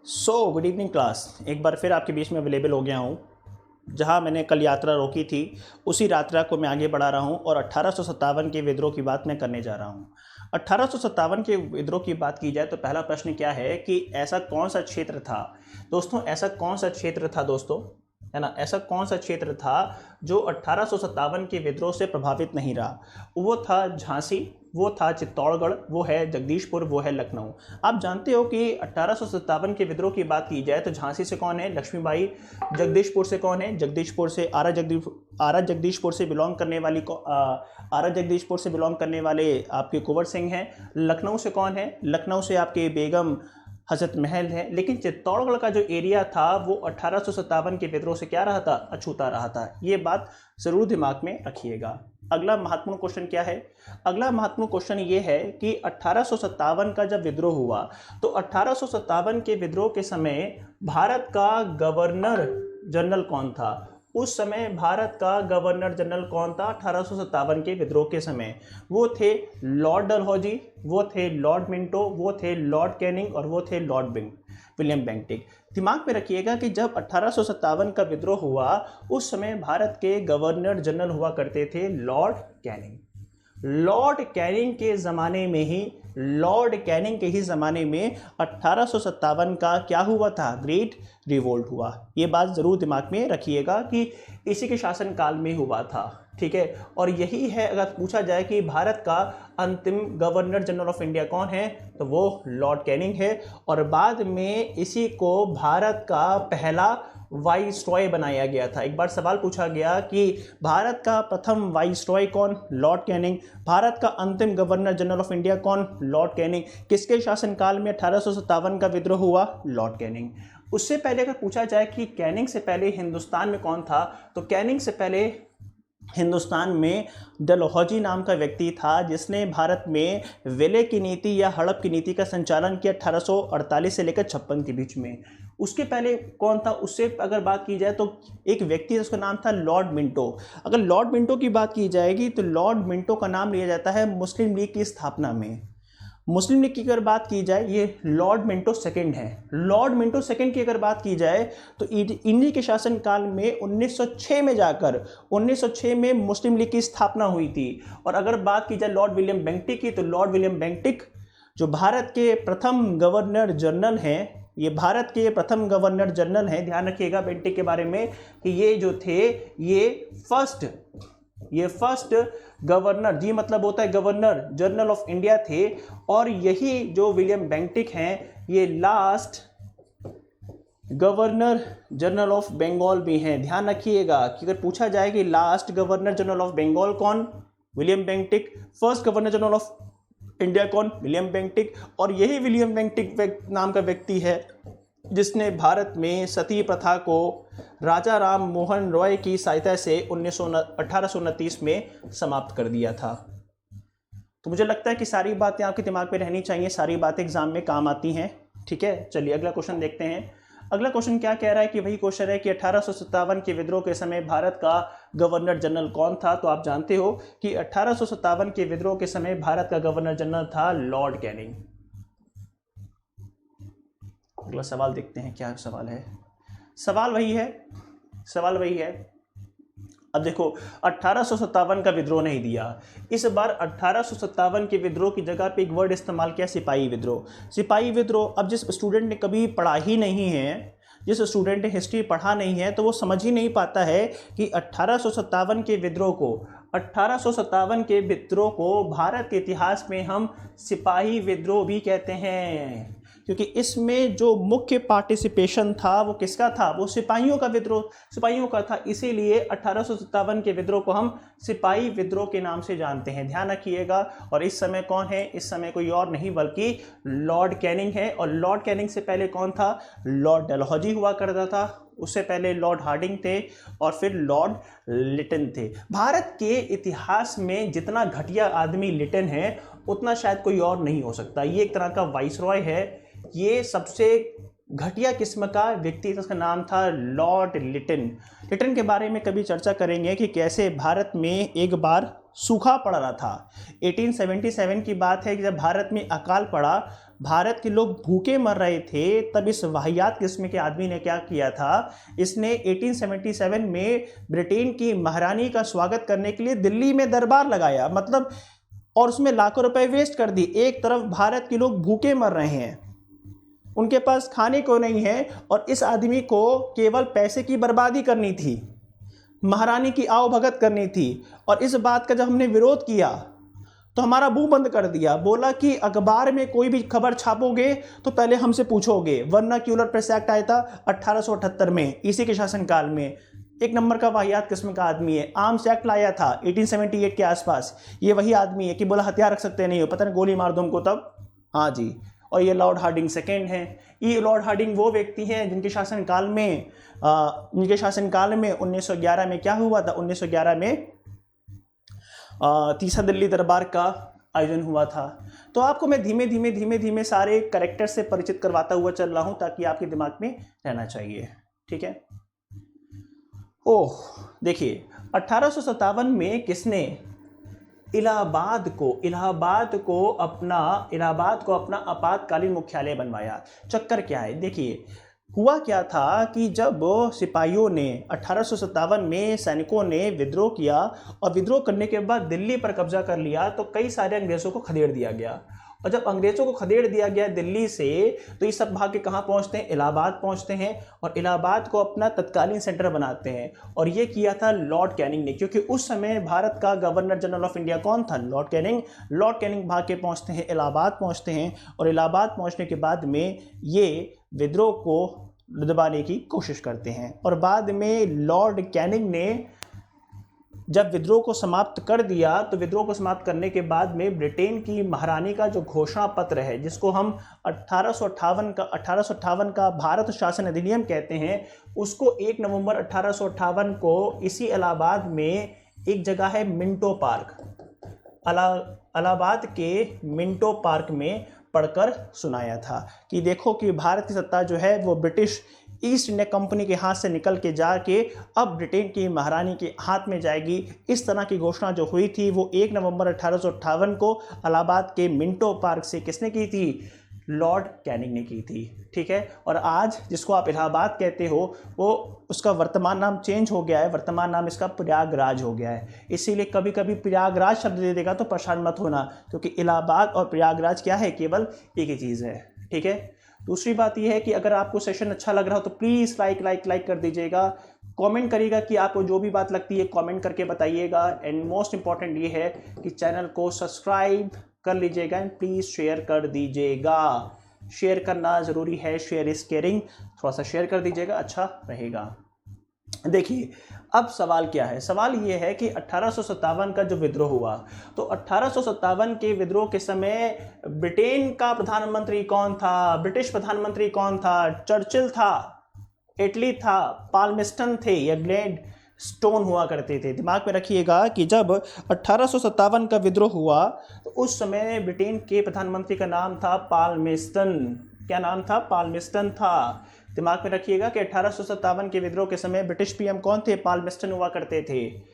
Good evening class. एक बार फिर आपके बीच में अवेलेबल हो गया हूँ। जहाँ मैंने कल यात्रा रोकी थी उसी यात्रा को मैं आगे बढ़ा रहा हूँ और 1857 के विद्रोह की बात मैं करने जा रहा हूँ। 1857 के विद्रोह की बात की जाए तो पहला प्रश्न क्या है कि ऐसा कौन सा क्षेत्र था दोस्तों, ऐसा कौन सा क्षेत्र था दोस्तों, है ना, ऐसा कौन सा क्षेत्र था जो 1857 के विद्रोह से प्रभावित नहीं रहा। वो था झांसी, वो था चित्तौड़गढ़, वो है जगदीशपुर, वो है लखनऊ। आप जानते हो कि 1857 के विद्रोह की बात की जाए तो झांसी से कौन है, लक्ष्मीबाई। जगदीशपुर से कौन है, जगदीशपुर से आरा जगदीशपुर से बिलोंग करने वाली आरा जगदीशपुर से बिलोंग करने वाले आपके कुंवर सिंह हैं। लखनऊ से कौन है, लखनऊ से आपके बेगम हजरत महल है। लेकिन चित्तौड़गढ़ का जो एरिया था वो 1857 के विद्रोह से क्या रहा था, अछूता रहा था। ये बात जरूर दिमाग में रखिएगा। अगला महत्वपूर्ण क्वेश्चन क्या है, अगला महत्वपूर्ण क्वेश्चन ये है कि 1857 का जब विद्रोह हुआ तो 1857 के विद्रोह के समय भारत का गवर्नर जनरल कौन था। उस समय भारत का गवर्नर जनरल कौन था 1857 के विद्रोह के समय। वो थे लॉर्ड डलहौजी, वो थे लॉर्ड मिंटो, वो थे लॉर्ड कैनिंग और वो थे लॉर्ड विलियम बेंटिक। दिमाग में रखिएगा कि जब 1857 का विद्रोह हुआ उस समय भारत के गवर्नर जनरल हुआ करते थे लॉर्ड कैनिंग। लॉर्ड कैनिंग के ज़माने में ही, लॉर्ड कैनिंग के ही ज़माने में 1857 का क्या हुआ था, ग्रेट रिवोल्ट हुआ। ये बात ज़रूर दिमाग में रखिएगा कि इसी के शासनकाल में हुआ था, ठीक है। और यही है, अगर पूछा जाए कि भारत का अंतिम गवर्नर जनरल ऑफ इंडिया कौन है तो वो लॉर्ड कैनिंग है। और बाद में इसी को भारत का पहला वाइसरॉय बनाया गया था। एक बार सवाल पूछा गया कि भारत का प्रथम वाइसरॉय कौन, लॉर्ड कैनिंग। भारत का अंतिम गवर्नर जनरल ऑफ इंडिया कौन, लॉर्ड कैनिंग। किसके शासनकाल में 1857 का विद्रोह हुआ, लॉर्ड कैनिंग। उससे पहले अगर पूछा जाए कि कैनिंग से पहले हिंदुस्तान में कौन था तो कैनिंग से पहले हिंदुस्तान में डलहौजी नाम का व्यक्ति था जिसने भारत में विलय की नीति या हड़प की नीति का संचालन किया 1848 से लेकर 56 के बीच में। उसके पहले कौन था, उससे अगर बात की जाए तो एक व्यक्ति जिसका नाम था लॉर्ड मिंटो। अगर लॉर्ड मिंटो की बात की जाएगी तो लॉर्ड मिंटो का नाम लिया जाता है मुस्लिम लीग की स्थापना में। मुस्लिम लीग की अगर बात की जाए ये लॉर्ड मिंटो सेकंड है। लॉर्ड मिंटो सेकंड की अगर बात की जाए तो इन्हीं के शासनकाल में 1906 में जाकर 1906 में मुस्लिम लीग की स्थापना हुई थी। और अगर बात की जाए लॉर्ड विलियम बेंटिक की तो लॉर्ड विलियम बेंटिक जो भारत के प्रथम गवर्नर जनरल हैं, ये भारत के प्रथम गवर्नर जनरल हैं। ध्यान रखिएगा बेंटिक के बारे में कि ये जो थे ये फर्स्ट गवर्नर, जी मतलब होता है गवर्नर जनरल ऑफ इंडिया थे। और यही जो विलियम बेंटिक हैं ये last governor general of Bengal भी हैं। ध्यान रखिएगा कि अगर पूछा जाए कि last governor general of Bengal कौन, William Bentinck. First governor general of India कौन, विलियम बेंटिक। और यही विलियम बेंटिक नाम का व्यक्ति है जिसने भारत में सती प्रथा को राजा राम मोहन रॉय की सहायता से 1829 में समाप्त कर दिया था। तो मुझे लगता है कि सारी बातें आपके दिमाग में रहनी चाहिए, सारी बातें एग्जाम में काम आती हैं, ठीक है। चलिए अगला क्वेश्चन देखते हैं। अगला क्वेश्चन क्या कह रहा है कि वही क्वेश्चन है कि 1857 के विद्रोह के समय भारत का गवर्नर जनरल कौन था। तो आप जानते हो कि 1857 के विद्रोह के समय भारत का गवर्नर जनरल था लॉर्ड कैनिंग। अगला सवाल देखते हैं क्या सवाल है। सवाल वही है। अब देखो 1857 का विद्रोह नहीं दिया, इस बार 1857 के विद्रोह की जगह पे एक वर्ड इस्तेमाल किया, सिपाही विद्रोह। सिपाही विद्रोह, अब जिस स्टूडेंट ने कभी पढ़ा ही नहीं है, जिस स्टूडेंट ने हिस्ट्री पढ़ा नहीं है तो वो समझ ही नहीं पाता है कि 1857 के विद्रोह को भारत के इतिहास में हम सिपाही विद्रोह भी कहते हैं। क्योंकि इसमें जो मुख्य पार्टिसिपेशन था वो किसका था, वो सिपाहियों का विद्रोह, सिपाहियों का था। इसीलिए 1857 के विद्रोह को हम सिपाही विद्रोह के नाम से जानते हैं। ध्यान रखिएगा। और इस समय कौन है, इस समय कोई और नहीं बल्कि लॉर्ड कैनिंग है। और लॉर्ड कैनिंग से पहले कौन था, लॉर्ड डलहौजी हुआ करता था। उससे पहले लॉर्ड हार्डिंग थे और फिर लॉर्ड लिटन थे। भारत के इतिहास में जितना घटिया आदमी लिटन है उतना शायद कोई और नहीं हो सकता। ये एक तरह का वाइसरॉय है, ये सबसे घटिया किस्म का व्यक्ति था, उसका नाम था लॉर्ड लिटन। लिटन के बारे में कभी चर्चा करेंगे कि कैसे भारत में एक बार सूखा पड़ रहा था। 1877 की बात है कि जब भारत में अकाल पड़ा, भारत के लोग भूखे मर रहे थे, तब इस वाहियात किस्म के आदमी ने क्या किया था, इसने 1877 में ब्रिटेन की महारानी का स्वागत करने के लिए दिल्ली में दरबार लगाया, मतलब, और उसमें लाखों रुपए वेस्ट कर दी। एक तरफ भारत के लोग भूखे मर रहे हैं, उनके पास खाने को नहीं है, और इस आदमी को केवल पैसे की बर्बादी करनी थी, महारानी की आवभगत करनी थी। और इस बात का जब हमने विरोध किया तो हमारा मुंह बंद कर दिया, बोला कि अखबार में कोई भी खबर छापोगे तो पहले हमसे पूछोगे, वरना क्यूलर प्रेस एक्ट आया था 1878 में, इसी के शासनकाल में। एक नंबर का वाहियात किस्म का आदमी है। आर्म्स एक्ट लाया था 1878 के आसपास, ये वही आदमी है कि बोला हथियार रख सकते नहीं हो, पता नहीं गोली मार दो हमको तब। हाँ जी। और ये लॉर्ड हार्डिंग सेकेंड हैं। ये लॉर्ड हार्डिंग वो व्यक्ति हैं जिनके शासनकाल में 1911 में क्या हुआ था, 1911 में तीसरा दिल्ली दरबार का आयोजन हुआ था। तो आपको मैं धीमे धीमे सारे कैरेक्टर से परिचित करवाता हुआ चल रहा हूं, ताकि आपके दिमाग में रहना चाहिए, ठीक है। ओह देखिए, 1857 में किसने इलाहाबाद को अपना आपातकालीन मुख्यालय बनवाया। चक्कर क्या है, देखिए हुआ क्या था कि जब सिपाहियों ने 1857 में सैनिकों ने विद्रोह किया, और विद्रोह करने के बाद दिल्ली पर कब्जा कर लिया, तो कई सारे अंग्रेज़ों को खदेड़ दिया गया। और जब अंग्रेज़ों को खदेड़ दिया गया दिल्ली से, तो ये सब भाग के कहाँ पहुँचते हैं, इलाहाबाद पहुँचते हैं, और इलाहाबाद को अपना तत्कालीन सेंटर बनाते हैं। और ये किया था लॉर्ड कैनिंग ने, क्योंकि उस समय भारत का गवर्नर जनरल ऑफ इंडिया कौन था, लॉर्ड कैनिंग। लॉर्ड कैनिंग भाग के पहुँचते हैं, इलाहाबाद पहुँचते हैं, और इलाहाबाद पहुँचने के बाद में ये विद्रोह को दबाने की कोशिश करते हैं। और बाद में लॉर्ड कैनिंग ने जब विद्रोह को समाप्त कर दिया, तो विद्रोह को समाप्त करने के बाद में ब्रिटेन की महारानी का जो घोषणा पत्र है, जिसको हम 1858 का भारत शासन अधिनियम कहते हैं, उसको 1 नवंबर 1858 को इसी इलाहाबाद में एक जगह है मिंटो पार्क, इलाहाबाद के मिंटो पार्क में पढ़कर सुनाया था कि देखो कि भारत की सत्ता जो है वो ब्रिटिश ईस्ट इंडिया कंपनी के हाथ से निकल के जाके अब ब्रिटेन की महारानी के हाथ में जाएगी। इस तरह की घोषणा जो हुई थी वो 1 नवंबर 1858 को इलाहाबाद के मिंटो पार्क से किसने की थी, लॉर्ड कैनिंग ने की थी, ठीक है। और आज जिसको आप इलाहाबाद कहते हो, वो उसका वर्तमान नाम चेंज हो गया है, वर्तमान नाम इसका प्रयागराज हो गया है। इसीलिए कभी कभी प्रयागराज शब्द दे देगा तो परेशान मत होना, क्योंकि इलाहाबाद और प्रयागराज क्या है, केवल एक ही चीज़ है, ठीक है। दूसरी बात यह है कि अगर आपको सेशन अच्छा लग रहा हो तो प्लीज़ लाइक कर दीजिएगा, कमेंट करिएगा कि आपको जो भी बात लगती है कमेंट करके बताइएगा। एंड मोस्ट इंपॉर्टेंट ये है कि चैनल को सब्सक्राइब कर लीजिएगा एंड प्लीज़ शेयर कर दीजिएगा। शेयर करना ज़रूरी है, शेयर इज़ केयरिंग, थोड़ा सा शेयर कर दीजिएगा, अच्छा रहेगा। देखिए अब सवाल क्या है, सवाल ये है कि 1857 का जो विद्रोह हुआ, तो 1857 के विद्रोह के समय ब्रिटेन का प्रधानमंत्री कौन था, ब्रिटिश प्रधानमंत्री कौन था, चर्चिल था, एटली था, पाल्मेस्टन थे या ग्लैड स्टोन हुआ करते थे। दिमाग में रखिएगा कि जब 1857 का विद्रोह हुआ तो उस समय ब्रिटेन के प्रधानमंत्री का नाम था पाल्मेस्टन। क्या नाम था, पाल्मेस्टन था। दिमाग में रखिएगा कि 1857 के विद्रोह के समय ब्रिटिश पीएम कौन थे, पाल्मेस्टन हुआ करते थे।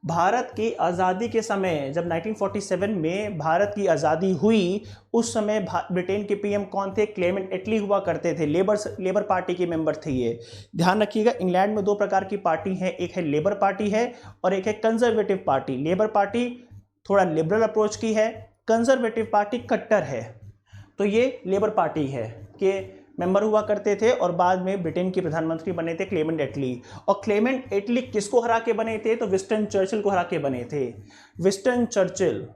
भारत की आज़ादी के समय जब 1947 में भारत की आज़ादी हुई, उस समय ब्रिटेन के पीएम कौन थे, क्लेमेंट एटली हुआ करते थे, लेबर पार्टी के मेंबर थे ये। ध्यान रखिएगा, इंग्लैंड में 2 प्रकार की पार्टी है, एक है लेबर पार्टी है और एक है कंजर्वेटिव पार्टी। लेबर पार्टी थोड़ा लिबरल अप्रोच की है, कंजर्वेटिव पार्टी कट्टर है। तो ये लेबर पार्टी है कि मेंबर हुआ करते थे और बाद में ब्रिटेन के प्रधानमंत्री बने थे क्लेमेंट एटली। और क्लेमेंट एटली किसको हरा के बने थे, तो विंस्टन चर्चिल को हरा के बने थे। Winston Churchill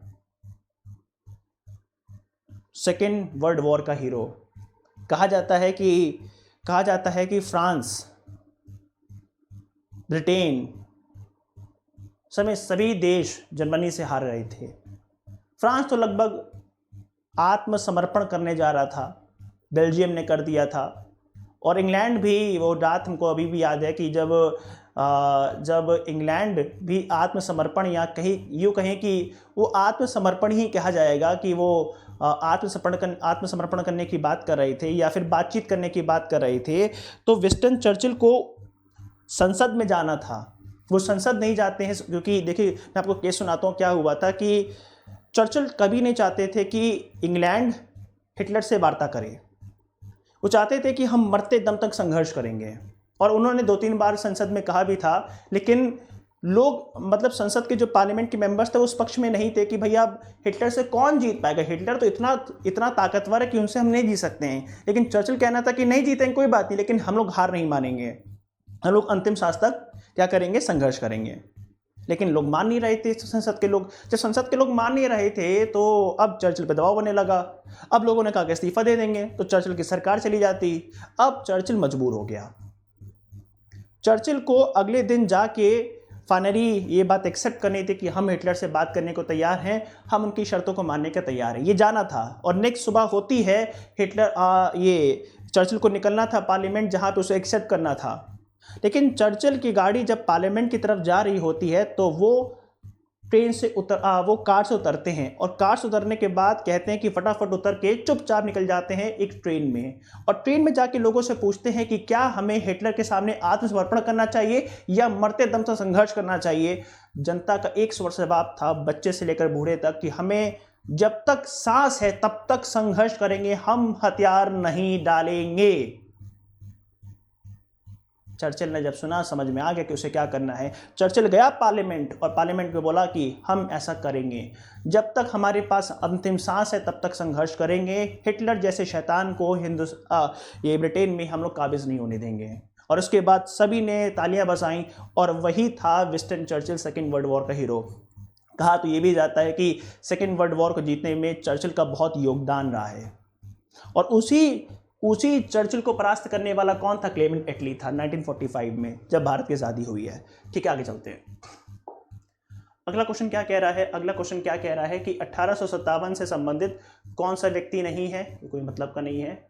second world war का हीरो। कहा जाता है कि फ्रांस, ब्रिटेन समेत सभी देश जर्मनी से हार रहे थे। फ्रांस तो लगभग आत्मसमर्पण करने जा रहा था, बेल्जियम ने कर दिया था, और इंग्लैंड भी, वो रात हमको अभी भी याद है कि जब इंग्लैंड भी आत्मसमर्पण, या कहीं यूँ कहें कि वो आत्मसमर्पण ही कहा जाएगा कि वो आत्मसमर्पण करने की बात कर रहे थे या फिर बातचीत करने की बात कर रहे थे, तो विंस्टन चर्चिल को संसद में जाना था। वो संसद नहीं जाते हैं क्योंकि देखिए, मैं आपको केस सुनाता हूँ क्या हुआ था कि चर्चिल कभी नहीं चाहते थे कि इंग्लैंड हिटलर से वार्ता करे। वो चाहते थे कि हम मरते दम तक संघर्ष करेंगे, और उन्होंने 2-3 बार संसद में कहा भी था, लेकिन लोग, मतलब संसद के जो पार्लियामेंट के मेंबर्स थे, वो उस पक्ष में नहीं थे कि भैया हिटलर से कौन जीत पाएगा, हिटलर तो इतना इतना ताकतवर है कि उनसे हम नहीं जीत सकते हैं। लेकिन चर्चिल कहना था कि नहीं जीतेंगे कोई बात नहीं, लेकिन हम लोग हार नहीं मानेंगे, हम लोग अंतिम सांस तक क्या करेंगे, संघर्ष करेंगे। लेकिन लोग मान नहीं रहे थे, संसद के लोग। जब संसद के लोग मान नहीं रहे थे तो अब चर्चिल पे दबाव बनने लगा। अब लोगों ने कहा कि इस्तीफा दे देंगे, तो चर्चिल की सरकार चली जाती। अब चर्चिल मजबूर हो गया। चर्चिल को अगले दिन जाके फाइनली ये बात एक्सेप्ट करनी थी कि हम हिटलर से बात करने को तैयार हैं, हम उनकी शर्तों को मानने के तैयार हैं, ये जाना था। और नेक्स्ट सुबह होती है ये चर्चिल को निकलना था पार्लियामेंट, जहाँ पे उसे एक्सेप्ट करना था। लेकिन चर्चिल की गाड़ी जब पार्लियामेंट की तरफ जा रही होती है तो वो वो कार से उतरते हैं, और कार से उतरने के बाद कहते हैं कि फटाफट उतर के चुपचाप निकल जाते हैं एक ट्रेन में, और ट्रेन में जाके लोगों से पूछते हैं कि क्या हमें हिटलर के सामने आत्मसमर्पण करना चाहिए या मरते दम तक संघर्ष करना चाहिए। जनता का एक स्वर जवाब था, बच्चे से लेकर बूढ़े तक, कि हमें जब तक सांस है तब तक संघर्ष करेंगे, हम हथियार नहीं डालेंगे। चर्चिल ने जब सुना, समझ में आ गया कि उसे क्या करना है। चर्चिल गया पार्लियामेंट, और पार्लियामेंट में बोला कि हम ऐसा करेंगे, जब तक हमारे पास अंतिम सांस है तब तक संघर्ष करेंगे, हिटलर जैसे शैतान को ये ब्रिटेन में हम लोग काबिज नहीं होने देंगे। और उसके बाद सभी ने तालियां बजाईं, और वही था Winston Churchill, second world war का हीरो। कहा तो ये भी जाता है कि सेकेंड वर्ल्ड वॉर को जीतने में चर्चिल का बहुत योगदान रहा है। और उसी चर्चिल को परास्त करने वाला कौन था? क्लेमेंट एटली था 1945 में, जब भारत की आज़ादी हुई है। ठीक है, आगे चलते हैं। अगला क्वेश्चन क्या कह रहा है? अगला क्वेश्चन क्या कह रहा है कि 1857 से संबंधित कौन सा व्यक्ति नहीं है? कोई मतलब का नहीं है।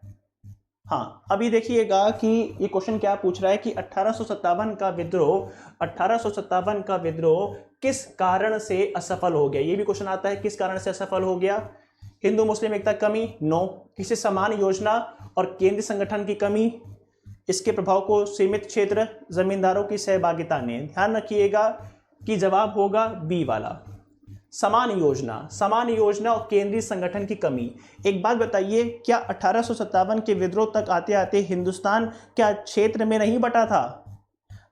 हाँ, अभी देखिएगा कि ये क्वेश्चन क्या पूछ रहा है कि 1857 का विद्रोह किस कारण से असफल हो गया। ये भी क्वेश्चन आता है, किस कारण से असफल हो गया? हिंदू मुस्लिम एकता कमी? नो। किसी समान योजना और केंद्रीय संगठन की कमी? इसके प्रभाव को सीमित क्षेत्र, जमींदारों की सहभागिता ने? ध्यान रखिएगा कि जवाब होगा बी वाला, समान योजना और केंद्रीय संगठन की कमी। एक बात बताइए, क्या 1857 के विद्रोह तक आते आते हिंदुस्तान क्या क्षेत्र में नहीं बटा था?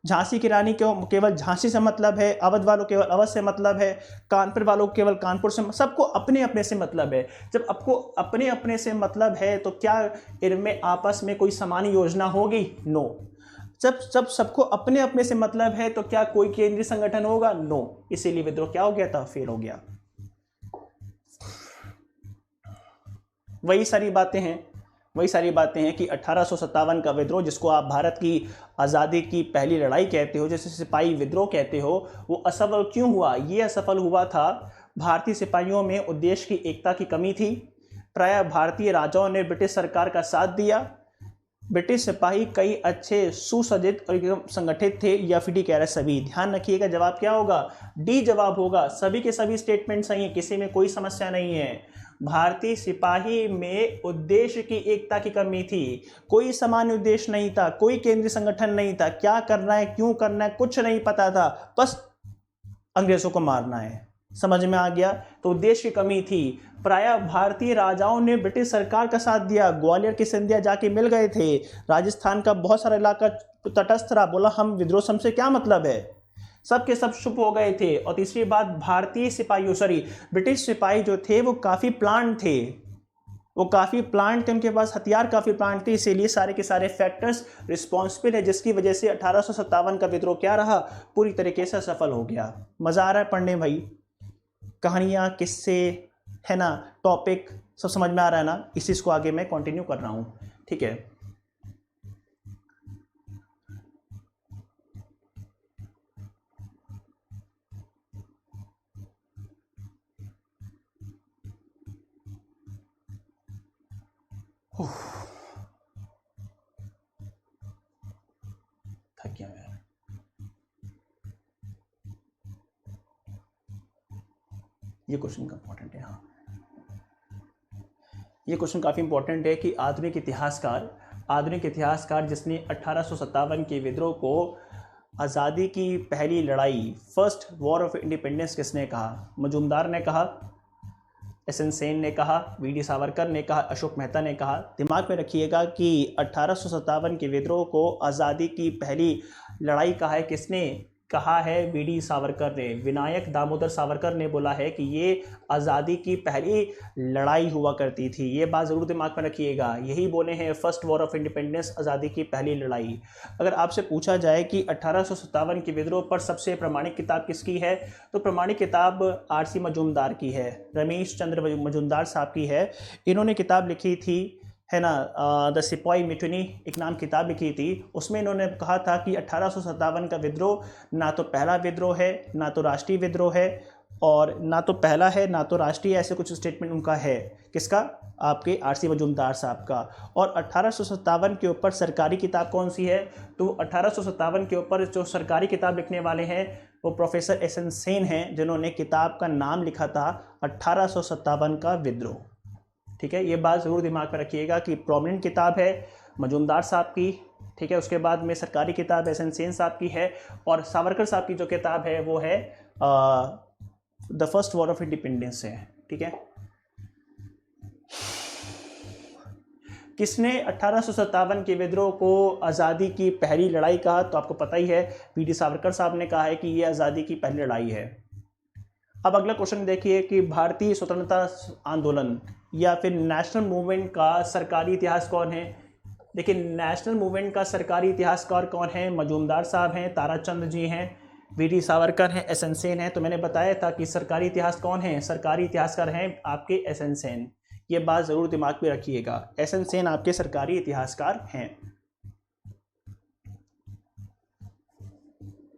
झांसी की रानी को केवल झांसी से मतलब है, अवध वालों केवल अवध से मतलब है, कानपुर वालों को केवल कानपुर से, सबको अपने अपने से मतलब है। जब आपको अपने अपने से मतलब है तो क्या इनमें आपस में कोई समान योजना होगी? नो। जब सबको अपने अपने से मतलब है तो क्या कोई केंद्रीय संगठन होगा? नो। इसीलिए विद्रोह क्या हो गया था? फेल हो गया। वही सारी बातें हैं कि 1857 का विद्रोह, जिसको आप भारत की आज़ादी की पहली लड़ाई कहते हो, जैसे सिपाही विद्रोह कहते हो, वो असफल क्यों हुआ? ये असफल हुआ था, भारतीय सिपाहियों में उद्देश्य की एकता की कमी थी। प्रायः भारतीय राजाओं ने ब्रिटिश सरकार का साथ दिया। ब्रिटिश सिपाही कई अच्छे सुसज्जित और संगठित थे, या फिर डी कह रहा है सभी। ध्यान रखिएगा, जवाब क्या होगा? डी जवाब होगा। सभी के सभी स्टेटमेंट सही है, किसी में कोई समस्या नहीं है। भारतीय सिपाही में उद्देश्य की एकता की कमी थी, कोई सामान्य उद्देश्य नहीं था, कोई केंद्रीय संगठन नहीं था, क्या करना है क्यों करना है कुछ नहीं पता था, बस अंग्रेजों को मारना है। समझ में आ गया? तो उद्देश्य की कमी थी। प्रायः भारतीय राजाओं ने ब्रिटिश सरकार का साथ दिया। ग्वालियर के सिंधिया जाके मिल गए थे, राजस्थान का बहुत सारा इलाका तटस्थ रहा, बोला हम विद्रोह से क्या मतलब है, सबके सब चुप हो गए थे। और तीसरी बात, ब्रिटिश सिपाही जो थे वो काफ़ी प्लांट थे, उनके पास हथियार काफ़ी प्लांट थे, इसीलिए सारे के सारे फैक्टर्स रिस्पॉन्सिबल है, जिसकी वजह से 1857 का विद्रोह क्या रहा? पूरी तरीके से सफल हो गया। मज़ा आ रहा है पढ़ने भाई? कहानियाँ, किस्से, है ना, टॉपिक सब समझ में आ रहा है ना? इस चीज़ को आगे मैं कंटिन्यू कर रहा हूँ। ठीक है, ये क्वेश्चन इंपॉर्टेंट है। हाँ, ये क्वेश्चन काफ़ी इंपॉर्टेंट है कि आधुनिक इतिहासकार जिसने 1857 के विद्रोह को आज़ादी की पहली लड़ाई, फर्स्ट वॉर ऑफ इंडिपेंडेंस किसने कहा? मजूमदार ने कहा, एसएन सेन ने कहा, वीडी सावरकर ने कहा, अशोक मेहता ने कहा। दिमाग में रखिएगा कि 1857 के विद्रोह को आज़ादी की पहली लड़ाई कहा है किसने? कहा है वीडी सावरकर ने। विनायक दामोदर सावरकर ने बोला है कि ये आज़ादी की पहली लड़ाई हुआ करती थी। ये बात ज़रूर दिमाग में रखिएगा। यही बोले हैं फर्स्ट वॉर ऑफ इंडिपेंडेंस, आज़ादी की पहली लड़ाई। अगर आपसे पूछा जाए कि 1857 के विद्रोह पर सबसे प्रामाणिक किताब किसकी है, तो प्रामाणिक किताब आरसी मजूमदार की है, रमेश चंद्र मजूमदार साहब की है। इन्होंने किताब लिखी थी, है ना, द सिपाही मिठुनी एक नाम किताब लिखी थी। उसमें इन्होंने कहा था कि 1857 का विद्रोह ना तो पहला विद्रोह है, ना तो राष्ट्रीय विद्रोह है, और ना तो पहला है ना तो राष्ट्रीय, ऐसे कुछ स्टेटमेंट उनका है। किसका? आपके आरसी मजूमदार साहब का। और 1857 के ऊपर सरकारी किताब कौन सी है? तो 1857 के ऊपर जो सरकारी किताब लिखने वाले हैं वो प्रोफेसर एसएन सेन हैं, जिन्होंने किताब का नाम लिखा था 1857 का विद्रोह। ठीक है, ये बात ज़रूर दिमाग में रखिएगा कि प्रोमिनेंट किताब है मजूमदार साहब की, ठीक है, उसके बाद में सरकारी किताब एसएन सेन साहब की है, और सावरकर साहब की जो किताब है वो है the first war of independence है। ठीक है, किसने 1857 के विद्रोह को आज़ादी की पहली लड़ाई कहा? तो आपको पता ही है, वीडी सावरकर साहब ने कहा है कि ये आज़ादी की पहली लड़ाई है। अब अगला क्वेश्चन देखिए कि भारतीय स्वतंत्रता आंदोलन या फिर नेशनल मूवमेंट का सरकारी इतिहास कौन है? देखिए, नेशनल मूवमेंट का सरकारी इतिहासकार कौन है? मजूमदार साहब हैं, ताराचंद जी हैं, वीडी सावरकर हैं, एसएन सेन हैं। तो मैंने बताया था कि सरकारी इतिहास कौन है? सरकारी इतिहासकार हैं आपके एसएन सेन। ये बात ज़रूर दिमाग में रखिएगा, एसएन सेन आपके सरकारी इतिहासकार हैं।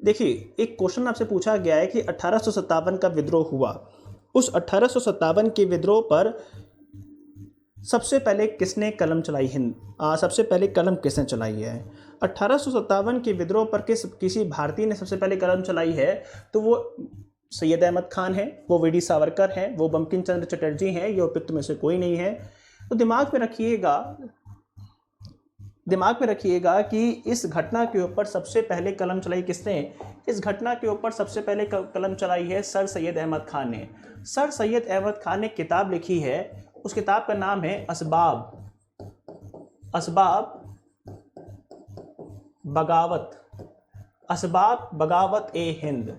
देखिए, एक क्वेश्चन आपसे पूछा गया है कि 1857 का विद्रोह हुआ, उस 1857 के विद्रोह पर सबसे पहले किसने कलम चलाई? सबसे पहले कलम किसने चलाई है? 1857 के विद्रोह पर किसी भारतीय ने सबसे पहले कलम चलाई है, तो वो सैयद अहमद खान है, वो वीडी सावरकर हैं, वो बंकिम चंद्र चटर्जी हैं, ये उपयुक्त में से कोई नहीं है। तो दिमाग में रखिएगा कि इस घटना के ऊपर सबसे पहले कलम चलाई किसने? इस घटना के ऊपर सबसे पहले कलम चलाई है सर सैयद अहमद खान ने। सर सैयद अहमद खान ने किताब लिखी है, उस किताब का नाम है असबाब बगावत ए हिंद।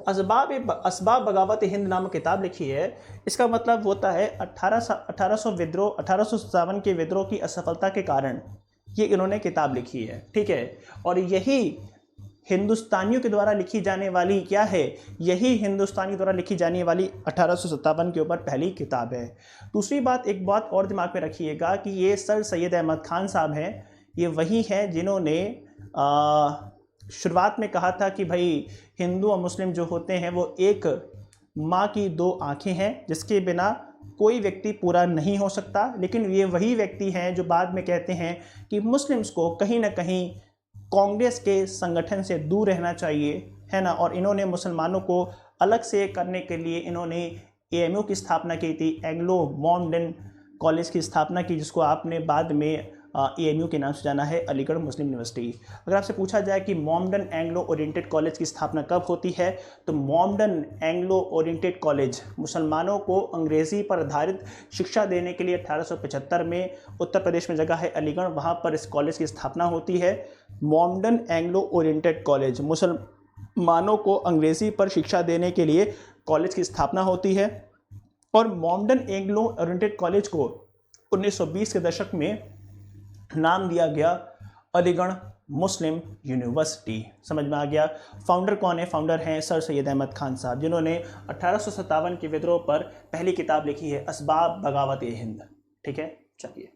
असबाब बगावत ए हिंद नामक किताब लिखी है। इसका मतलब होता है 1857 के विद्रोह की असफलता के कारण ये इन्होंने किताब लिखी है। ठीक है, और यही हिंदुस्तानियों के द्वारा लिखी जाने वाली क्या है? यही हिंदुस्तानियों द्वारा लिखी जाने वाली 1857 के ऊपर पहली किताब है। दूसरी बात, एक बात और दिमाग में रखिएगा कि ये सर सैयद अहमद खान साहब हैं, ये वही हैं जिन्होंने शुरुआत में कहा था कि भाई हिंदू और मुस्लिम जो होते हैं वो एक माँ की दो आँखें हैं, जिसके बिना कोई व्यक्ति पूरा नहीं हो सकता। लेकिन ये वही व्यक्ति हैं जो बाद में कहते हैं कि मुस्लिम्स को कहीं ना कहीं कांग्रेस के संगठन से दूर रहना चाहिए, है ना। और इन्होंने मुसलमानों को अलग से करने के लिए इन्होंने एएमयू की स्थापना की थी, एंग्लो मोमडन कॉलेज की स्थापना की, जिसको आपने बाद में एएमयू के नाम से जाना है, अलीगढ़ मुस्लिम यूनिवर्सिटी। अगर आपसे पूछा जाए कि मोमडन एंग्लो ओरिएंटेड कॉलेज की स्थापना कब होती है, तो मोमडन एंग्लो ओरिएंटेड कॉलेज मुसलमानों को अंग्रेज़ी पर आधारित शिक्षा देने के लिए 1875 में उत्तर प्रदेश में जगह है अलीगढ़, वहाँ पर इस कॉलेज की स्थापना होती है। मोमडन एंग्लो ओरिएंटेड कॉलेज, मुसलमानों को अंग्रेज़ी पर शिक्षा देने के लिए कॉलेज की स्थापना होती है। और मोमडन एंग्लो ओरिएंटेड कॉलेज को 1920 के दशक में नाम दिया गया अलीगढ़ मुस्लिम यूनिवर्सिटी। समझ में आ गया। फाउंडर कौन है? फाउंडर हैं सर सैयद अहमद खान साहब, जिन्होंने 1857 के विद्रोह पर पहली किताब लिखी है, असबाब बगावत ए हिंद। ठीक है, चलिए।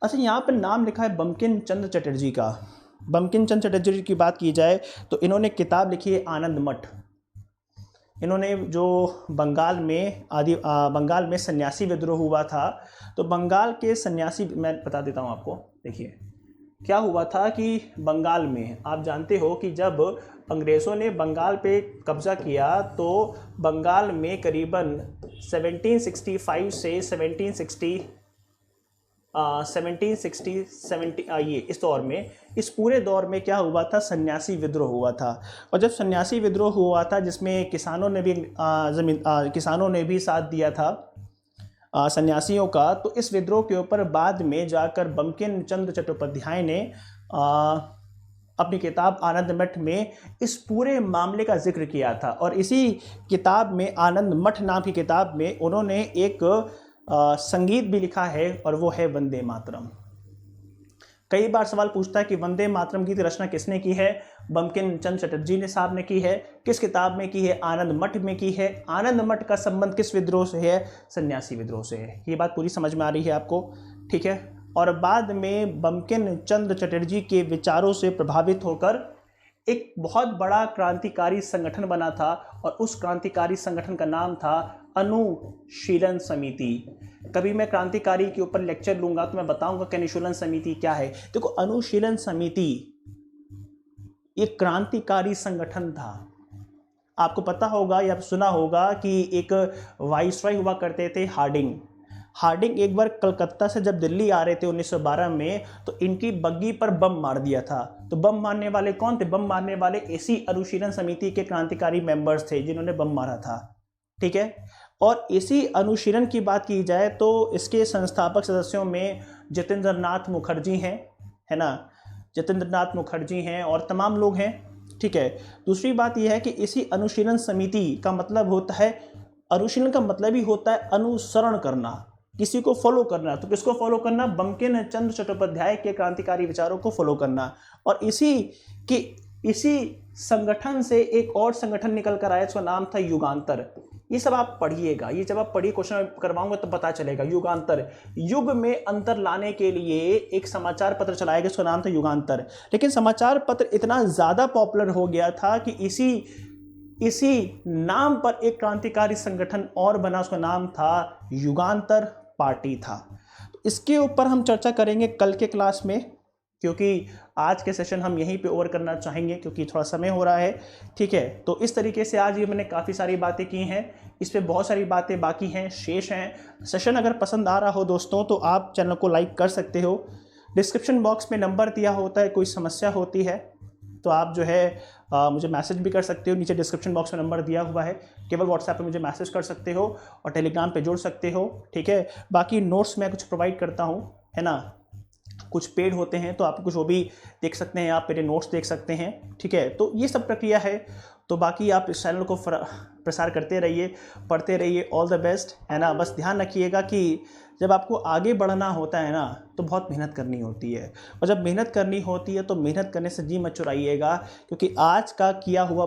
अच्छा, यहाँ पर नाम लिखा है बंकिम चंद्र चटर्जी का। बंकिम चंद्र चटर्जी की बात की जाए तो इन्होंने किताब लिखी है आनंद मठ। इन्होंने जो बंगाल में सन्यासी विद्रोह हुआ था, तो बंगाल के सन्यासी, मैं बता देता हूँ आपको। देखिए, क्या हुआ था कि बंगाल में आप जानते हो कि जब अंग्रेज़ों ने बंगाल पे कब्ज़ा किया तो बंगाल में करीबन 1765 से 1760 ये इस दौर में, इस पूरे दौर में क्या हुआ था, सन्यासी विद्रोह हुआ था। और जब सन्यासी विद्रोह हुआ था जिसमें किसानों ने भी साथ दिया था सन्यासियों का, तो इस विद्रोह के ऊपर बाद में जाकर बंकिम चंद्र चट्टोपाध्याय ने अपनी किताब आनंद मठ में इस पूरे मामले का जिक्र किया था। और इसी किताब में, आनंद मठ नाम की किताब में, उन्होंने एक संगीत भी लिखा है और वो है वंदे मातरम। कई बार सवाल पूछता है कि वंदे मातरम की रचना किसने की है? बंकिम चंद्र चटर्जी ने साहब ने की है। किस किताब में की है? आनंद मठ में की है। आनंद मठ का संबंध किस विद्रोह से है? सन्यासी विद्रोह से है। ये बात पूरी समझ में आ रही है आपको? ठीक है। और बाद में बंकिम चंद्र चटर्जी के विचारों से प्रभावित होकर एक बहुत बड़ा क्रांतिकारी संगठन बना था और उस क्रांतिकारी संगठन का नाम था अनुशीलन समिति। कभी मैं क्रांतिकारी के ऊपर लेक्चर लूंगा तो मैं बताऊंगा कि अनुशीलन समिति क्या है। देखो, अनुशीलन समिति एक क्रांतिकारी संगठन था। आपको पता होगा या सुना होगा कि एक वाइसरॉय हुआ करते थे, हार्डिंग एक बार कलकत्ता से जब दिल्ली आ रहे थे 1912 में, तो इनकी बग्गी पर बम मार दिया था। तो बम मारने वाले कौन थे? बम मारने वाले इसी अनुशीलन समिति के क्रांतिकारी मेंबर्स थे जिन्होंने बम मारा था। ठीक है। और इसी अनुशीलन की बात की जाए तो इसके संस्थापक सदस्यों में जतेंद्र नाथ मुखर्जी हैं, है ना, जतेंद्र नाथ मुखर्जी हैं और तमाम लोग हैं। ठीक है। दूसरी बात यह है कि इसी अनुशीलन समिति का मतलब होता है, अनुशीलन का मतलब ही होता है अनुसरण करना, किसी को फॉलो करना। तो किसको फॉलो करना? बंकिम चंद्र चट्टोपाध्याय के क्रांतिकारी विचारों को फॉलो करना। और इसी संगठन से एक और संगठन निकल कर आया, उसका नाम था युगांतर। ये सब आप पढ़िएगा, ये जब आप पढ़िए, क्वेश्चन करवाऊंगा तो पता चलेगा। युगांतर, युग में अंतर लाने के लिए एक समाचार पत्र चलाया गया, उसका नाम था युगांतर। लेकिन समाचार पत्र इतना ज़्यादा पॉपुलर हो गया था कि इसी नाम पर एक क्रांतिकारी संगठन और बना, उसका नाम था युगांतर पार्टी था। तो इसके ऊपर हम चर्चा करेंगे कल के क्लास में, क्योंकि आज के सेशन हम यहीं पे ओवर करना चाहेंगे क्योंकि थोड़ा समय हो रहा है। ठीक है। तो इस तरीके से आज ये मैंने काफ़ी सारी बातें की हैं, इस पे बहुत सारी बातें बाकी हैं, शेष हैं। सेशन अगर पसंद आ रहा हो दोस्तों तो आप चैनल को लाइक कर सकते हो। डिस्क्रिप्शन बॉक्स में नंबर दिया होता है, कोई समस्या होती है तो आप जो है मुझे मैसेज भी कर सकते हो। नीचे डिस्क्रिप्शन बॉक्स में नंबर दिया हुआ है, केवल व्हाट्सएप पे मुझे मैसेज कर सकते हो और टेलीग्राम पे जुड़ सकते हो। ठीक है। बाकी नोट्स मैं कुछ प्रोवाइड करता हूँ, है ना, कुछ पेड होते हैं तो आप कुछ वो भी देख सकते हैं, आप मेरे नोट्स देख सकते हैं। ठीक है। तो ये सब प्रक्रिया है। तो बाकी आप इस चैनल को प्रसार करते रहिए, पढ़ते रहिए। ऑल द बेस्ट, है ना। बस ध्यान रखिएगा कि जब आपको आगे बढ़ना होता है ना तो बहुत मेहनत करनी होती है, और जब मेहनत करनी होती है तो मेहनत करने से जी मत चुराइएगा, क्योंकि आज का किया हुआ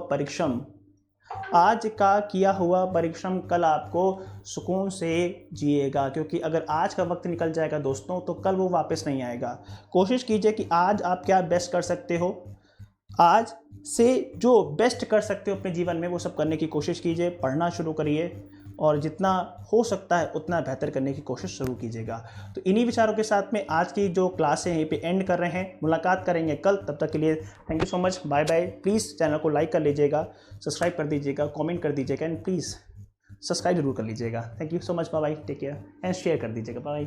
परिश्रम कल आपको सुकून से जिएगा। क्योंकि अगर आज का वक्त निकल जाएगा दोस्तों तो कल वो वापस नहीं आएगा। कोशिश कीजिए कि आज आप क्या बेस्ट कर सकते हो, आज से जो बेस्ट कर सकते हो अपने जीवन में वो सब करने की कोशिश कीजिए। पढ़ना शुरू करिए और जितना हो सकता है उतना बेहतर करने की कोशिश शुरू कीजिएगा। तो इन्हीं विचारों के साथ में आज की जो क्लास है यहीं पे एंड कर रहे हैं। मुलाकात करेंगे कल, तब तक के लिए thank you so much, bye bye. Please channel को लाइक कर लीजिएगा, सब्सक्राइब कर दीजिएगा, कमेंट कर दीजिएगा एंड प्लीज़ सब्सक्राइब जरूर कर लीजिएगा। Thank you so much, bye bye, take care and share कर दीजिएगा, बाय।